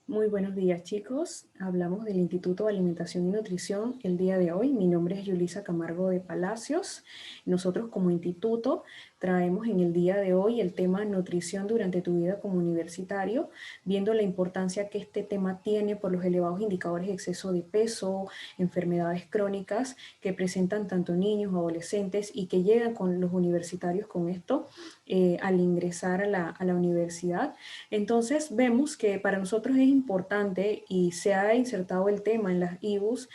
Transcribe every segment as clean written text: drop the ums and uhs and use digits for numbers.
Muy buenos días, chicos. Hablamos del Instituto de Alimentación y Nutrición el día de hoy. Mi nombre es Yulisa Camargo de Palacios. Nosotros como instituto traemos en el día de hoy el tema nutrición durante tu vida como universitario, viendo la importancia que este tema tiene por los elevados indicadores de exceso de peso, enfermedades crónicas que presentan tanto niños, adolescentes y que llegan con los universitarios con esto al ingresar a la universidad. Entonces vemos que para nosotros es importante y se ha insertado el tema en las IBUs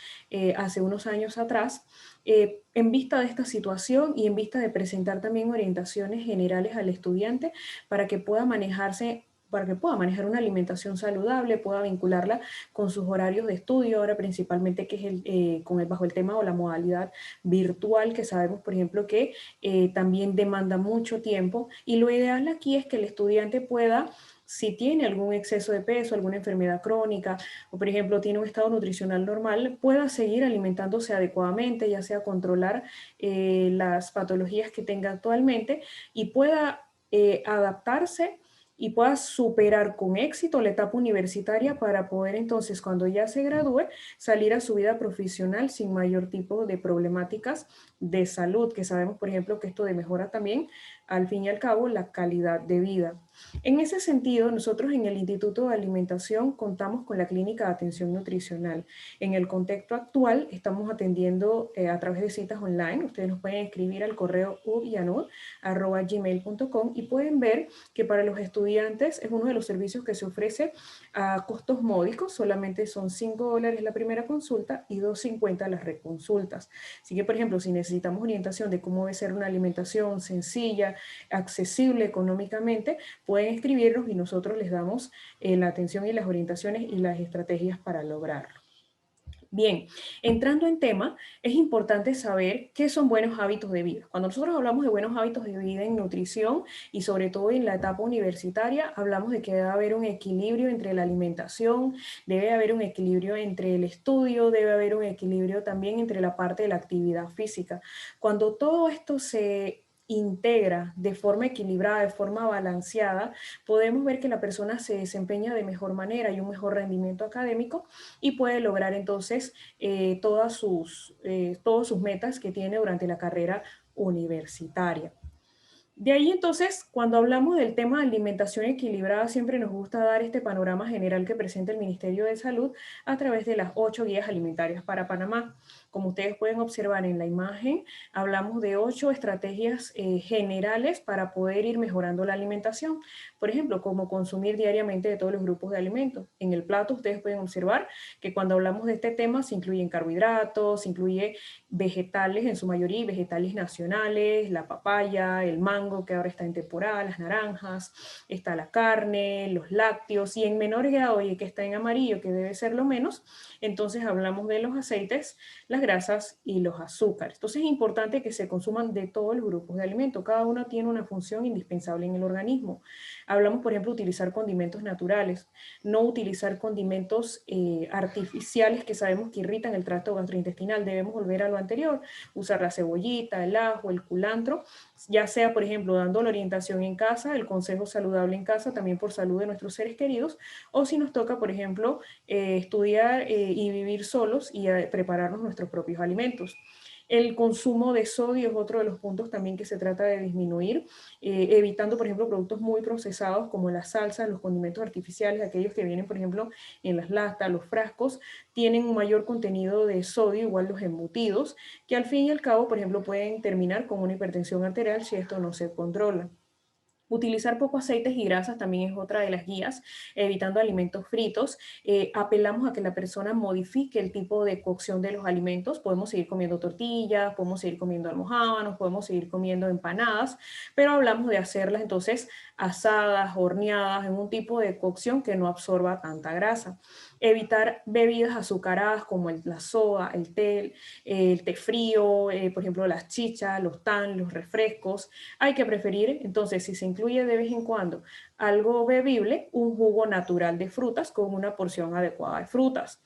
hace unos años atrás, en vista de esta situación y en vista de presentar también orientaciones generales al estudiante para que pueda manejarse, para que pueda manejar una alimentación saludable, pueda vincularla con sus horarios de estudio, ahora principalmente que es bajo el tema o la modalidad virtual, que sabemos, por ejemplo, que también demanda mucho tiempo. Y lo ideal aquí es que el estudiante pueda, si tiene algún exceso de peso, alguna enfermedad crónica o por ejemplo tiene un estado nutricional normal, pueda seguir alimentándose adecuadamente, ya sea controlar las patologías que tenga actualmente y pueda adaptarse y pueda superar con éxito la etapa universitaria para poder entonces cuando ya se gradúe salir a su vida profesional sin mayor tipo de problemáticas de salud, que sabemos por ejemplo que esto de mejora también al fin y al cabo la calidad de vida. En ese sentido, nosotros en el Instituto de Alimentación contamos con la Clínica de Atención Nutricional. En el contexto actual estamos atendiendo a través de citas online. Ustedes nos pueden escribir al correo ubyanud@gmail.com y pueden ver que para los estudiantes es uno de los servicios que se ofrece a costos módicos. Solamente son $5 la primera consulta y $2.50 las reconsultas. Así que, por ejemplo, si necesitamos orientación de cómo debe ser una alimentación sencilla, accesible económicamente, pueden escribirnos y nosotros les damos la atención y las orientaciones y las estrategias para lograrlo. Bien, entrando en tema, es importante saber qué son buenos hábitos de vida. Cuando nosotros hablamos de buenos hábitos de vida en nutrición y sobre todo en la etapa universitaria, hablamos de que debe haber un equilibrio entre la alimentación, debe haber un equilibrio entre el estudio, debe haber un equilibrio también entre la parte de la actividad física. Cuando todo esto se integra de forma equilibrada, de forma balanceada, podemos ver que la persona se desempeña de mejor manera y un mejor rendimiento académico y puede lograr entonces todas sus metas que tiene durante la carrera universitaria. De ahí entonces, cuando hablamos del tema de alimentación equilibrada, siempre nos gusta dar este panorama general que presenta el Ministerio de Salud a través de las 8 guías alimentarias para Panamá. Como ustedes pueden observar en la imagen, hablamos de 8 estrategias generales para poder ir mejorando la alimentación. Por ejemplo, cómo consumir diariamente de todos los grupos de alimentos. En el plato ustedes pueden observar que cuando hablamos de este tema se incluyen carbohidratos, se incluye vegetales en su mayoría, vegetales nacionales, la papaya, el mango que ahora está en temporada, las naranjas, está la carne, los lácteos y en menor grado y que está en amarillo que debe ser lo menos, entonces hablamos de los aceites, las grasas y los azúcares. Entonces es importante que se consuman de todos los grupos de alimentos, cada uno tiene una función indispensable en el organismo. Hablamos por ejemplo de utilizar condimentos naturales, no utilizar condimentos artificiales que sabemos que irritan el tracto gastrointestinal, debemos volver a lo anterior, usar la cebollita, el ajo, el culantro, ya sea por ejemplo dando la orientación en casa, el consejo saludable en casa, también por salud de nuestros seres queridos, o si nos toca por ejemplo estudiar y vivir solos y prepararnos nuestros propios alimentos. El consumo de sodio es otro de los puntos también que se trata de disminuir, evitando, por ejemplo, productos muy procesados como las salsas, los condimentos artificiales, aquellos que vienen, por ejemplo, en las latas, los frascos, tienen un mayor contenido de sodio, igual los embutidos, que al fin y al cabo, por ejemplo, pueden terminar con una hipertensión arterial si esto no se controla. Utilizar poco aceites y grasas también es otra de las guías, evitando alimentos fritos. Apelamos a que la persona modifique el tipo de cocción de los alimentos. Podemos seguir comiendo tortillas, podemos seguir comiendo almojábanos, podemos seguir comiendo empanadas, pero hablamos de hacerlas entonces asadas, horneadas, en un tipo de cocción que no absorba tanta grasa. Evitar bebidas azucaradas como la soda, el té frío, por ejemplo las chichas, los tan, los refrescos. Hay que preferir, entonces, si se incluye de vez en cuando algo bebible, un jugo natural de frutas con una porción adecuada de frutas.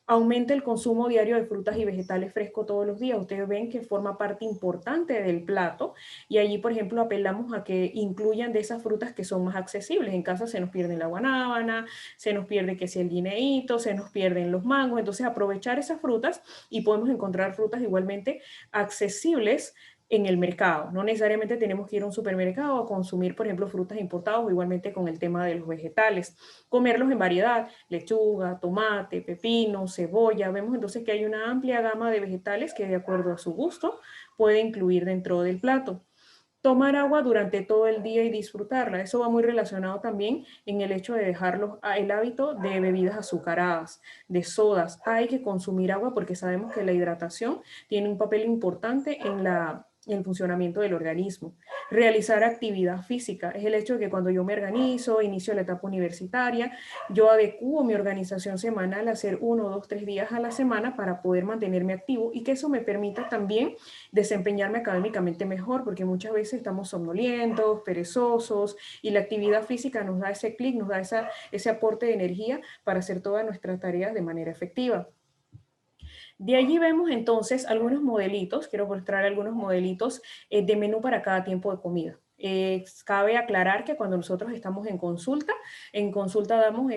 Aumenta el consumo diario de frutas y vegetales frescos todos los días. Ustedes ven que forma parte importante del plato y allí, por ejemplo, apelamos a que incluyan de esas frutas que son más accesibles. En casa se nos pierde la guanábana, se nos pierde que si el guineíto, se nos pierden los mangos. Entonces, aprovechar esas frutas y podemos encontrar frutas igualmente accesibles en el mercado. No necesariamente tenemos que ir a un supermercado a consumir, por ejemplo, frutas importadas o igualmente con el tema de los vegetales. Comerlos en variedad, lechuga, tomate, pepino, cebolla. Vemos entonces que hay una amplia gama de vegetales que de acuerdo a su gusto puede incluir dentro del plato. Tomar agua durante todo el día y disfrutarla. Eso va muy relacionado también en el hecho de dejar el hábito de bebidas azucaradas, de sodas. Hay que consumir agua porque sabemos que la hidratación tiene un papel importante en el funcionamiento del organismo. Realizar actividad física es el hecho de que cuando yo me organizo, inicio la etapa universitaria, yo adecuo mi organización semanal a hacer 1, 2, 3 días a la semana para poder mantenerme activo y que eso me permita también desempeñarme académicamente mejor, porque muchas veces estamos somnolientos, perezosos, y la actividad física nos da ese clic, nos da ese aporte de energía para hacer todas nuestras tareas de manera efectiva. De allí vemos entonces algunos modelitos, quiero mostrar algunos modelitos de menú para cada tiempo de comida. Cabe aclarar que cuando nosotros estamos en consulta damos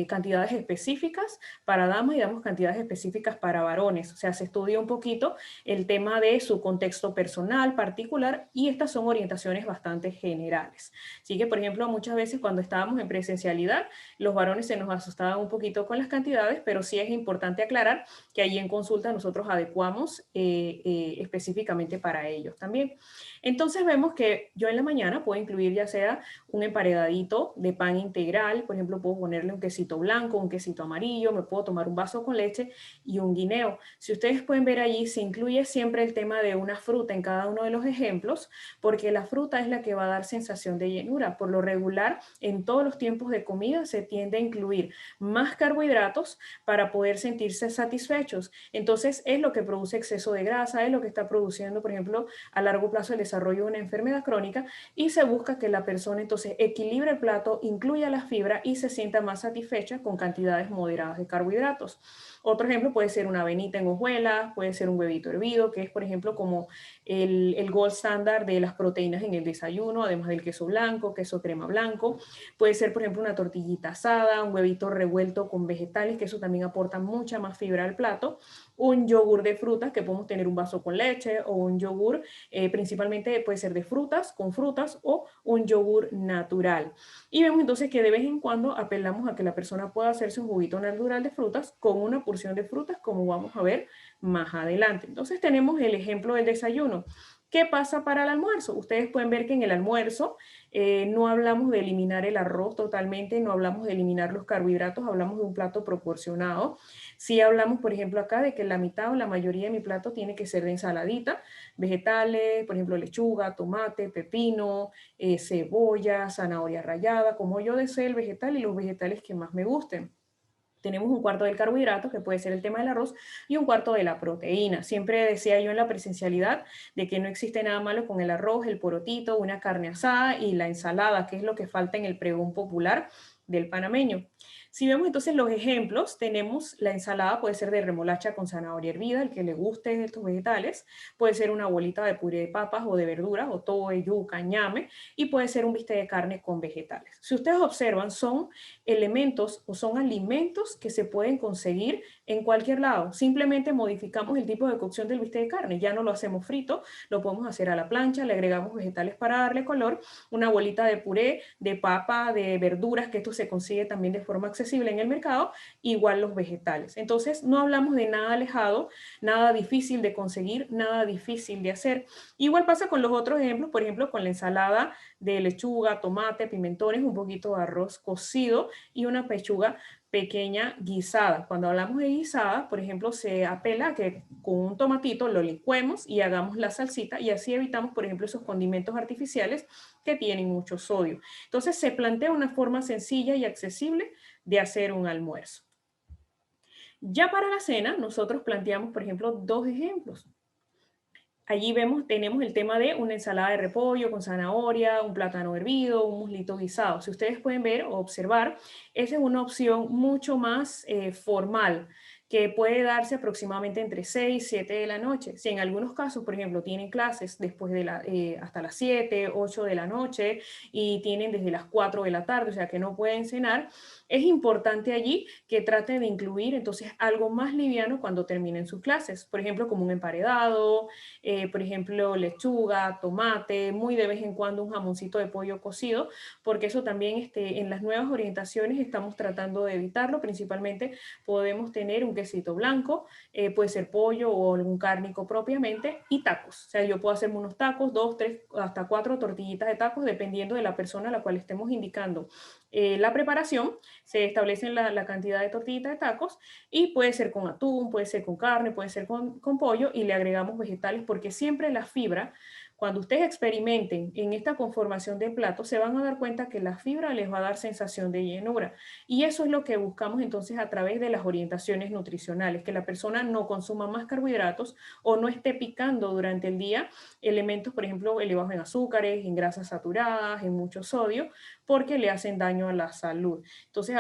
cantidades específicas para damas y damos cantidades específicas para varones. O sea, se estudia un poquito el tema de su contexto personal particular y estas son orientaciones bastante generales. Así que, por ejemplo, muchas veces cuando estábamos en presencialidad, los varones se nos asustaban un poquito con las cantidades, pero sí es importante aclarar que allí en consulta nosotros adecuamos específicamente para ellos también. Entonces vemos que yo en la mañana puedo incluir ya sea un emparedadito de pan integral, por ejemplo, puedo ponerle un quesito blanco, un quesito amarillo, me puedo tomar un vaso con leche y un guineo. Si ustedes pueden ver allí, se incluye siempre el tema de una fruta en cada uno de los ejemplos, porque la fruta es la que va a dar sensación de llenura. Por lo regular, en todos los tiempos de comida se tiende a incluir más carbohidratos para poder sentirse satisfechos. Entonces, es lo que produce exceso de grasa, es lo que está produciendo, por ejemplo, a largo plazo el desarrollo de una enfermedad crónica y se busca que la persona entonces equilibre el plato, incluya la fibra y se sienta más satisfecha con cantidades moderadas de carbohidratos. Otro ejemplo puede ser una avenita en hojuelas, puede ser un huevito hervido, que es por ejemplo como el gold standard de las proteínas en el desayuno, además del queso blanco, queso crema blanco. Puede ser por ejemplo una tortillita asada, un huevito revuelto con vegetales, que eso también aporta mucha más fibra al plato. Un yogur de frutas, que podemos tener un vaso con leche o un yogur, principalmente puede ser de frutas, con frutas o un yogur natural. Y vemos entonces que de vez en cuando apelamos a que la persona pueda hacerse un juguito natural de frutas con una porción de frutas, como vamos a ver más adelante. Entonces tenemos el ejemplo del desayuno. ¿Qué pasa para el almuerzo? Ustedes pueden ver que en el almuerzo no hablamos de eliminar el arroz totalmente, no hablamos de eliminar los carbohidratos, hablamos de un plato proporcionado. Sí hablamos, por ejemplo, acá de que la mitad o la mayoría de mi plato tiene que ser de ensaladita, vegetales, por ejemplo, lechuga, tomate, pepino, cebolla, zanahoria rallada, como yo desee el vegetal y los vegetales que más me gusten. Tenemos un cuarto del carbohidrato, que puede ser el tema del arroz, y un cuarto de la proteína. Siempre decía yo en la presencialidad de que no existe nada malo con el arroz, el porotito, una carne asada y la ensalada, que es lo que falta en el pregón popular del panameño. Si vemos entonces los ejemplos, tenemos la ensalada, puede ser de remolacha con zanahoria hervida, el que le guste estos vegetales, puede ser una bolita de puré de papas o de verduras, o toe, yuca, ñame, y puede ser un bistec de carne con vegetales. Si ustedes observan, son elementos o son alimentos que se pueden conseguir en cualquier lado. Simplemente modificamos el tipo de cocción del bistec de carne. Ya no lo hacemos frito, lo podemos hacer a la plancha, le agregamos vegetales para darle color, una bolita de puré de papa, de verduras, que esto se consigue también de forma accesible en el mercado, igual los vegetales. Entonces, no hablamos de nada alejado, nada difícil de conseguir, nada difícil de hacer. Igual pasa con los otros ejemplos, por ejemplo, con la ensalada de lechuga, tomate, pimentones, un poquito de arroz cocido y una pechuga pequeña guisada. Cuando hablamos de guisada, por ejemplo, se apela a que con un tomatito lo licuemos y hagamos la salsita y así evitamos, por ejemplo, esos condimentos artificiales que tienen mucho sodio. Entonces se plantea una forma sencilla y accesible de hacer un almuerzo. Ya para la cena, nosotros planteamos, por ejemplo, dos ejemplos. Allí tenemos el tema de una ensalada de repollo con zanahoria, un plátano hervido, un muslito guisado. Si ustedes pueden ver o observar, esa es una opción mucho más formal, que puede darse aproximadamente entre 6 y 7 de la noche. Si en algunos casos, por ejemplo, tienen clases después de hasta las 7, 8 de la noche y tienen desde las 4 de la tarde, o sea que no pueden cenar, es importante allí que traten de incluir entonces algo más liviano cuando terminen sus clases, por ejemplo, como un emparedado, por ejemplo, lechuga, tomate, muy de vez en cuando un jamoncito de pollo cocido, porque eso también en las nuevas orientaciones estamos tratando de evitarlo. Principalmente podemos tener un quesito blanco, puede ser pollo o algún cárnico propiamente, y tacos. O sea, yo puedo hacerme unos tacos, dos, tres, hasta cuatro tortillitas de tacos, dependiendo de la persona a la cual estemos indicando la preparación. Se establece la cantidad de tortillitas de tacos y puede ser con atún, puede ser con carne, puede ser con pollo, y le agregamos vegetales, porque siempre la fibra, cuando ustedes experimenten en esta conformación de plato, se van a dar cuenta que la fibra les va a dar sensación de llenura. Y eso es lo que buscamos entonces a través de las orientaciones nutricionales, que la persona no consuma más carbohidratos o no esté picando durante el día elementos, por ejemplo, elevados en azúcares, en grasas saturadas, en mucho sodio, porque le hacen daño a la salud. Entonces,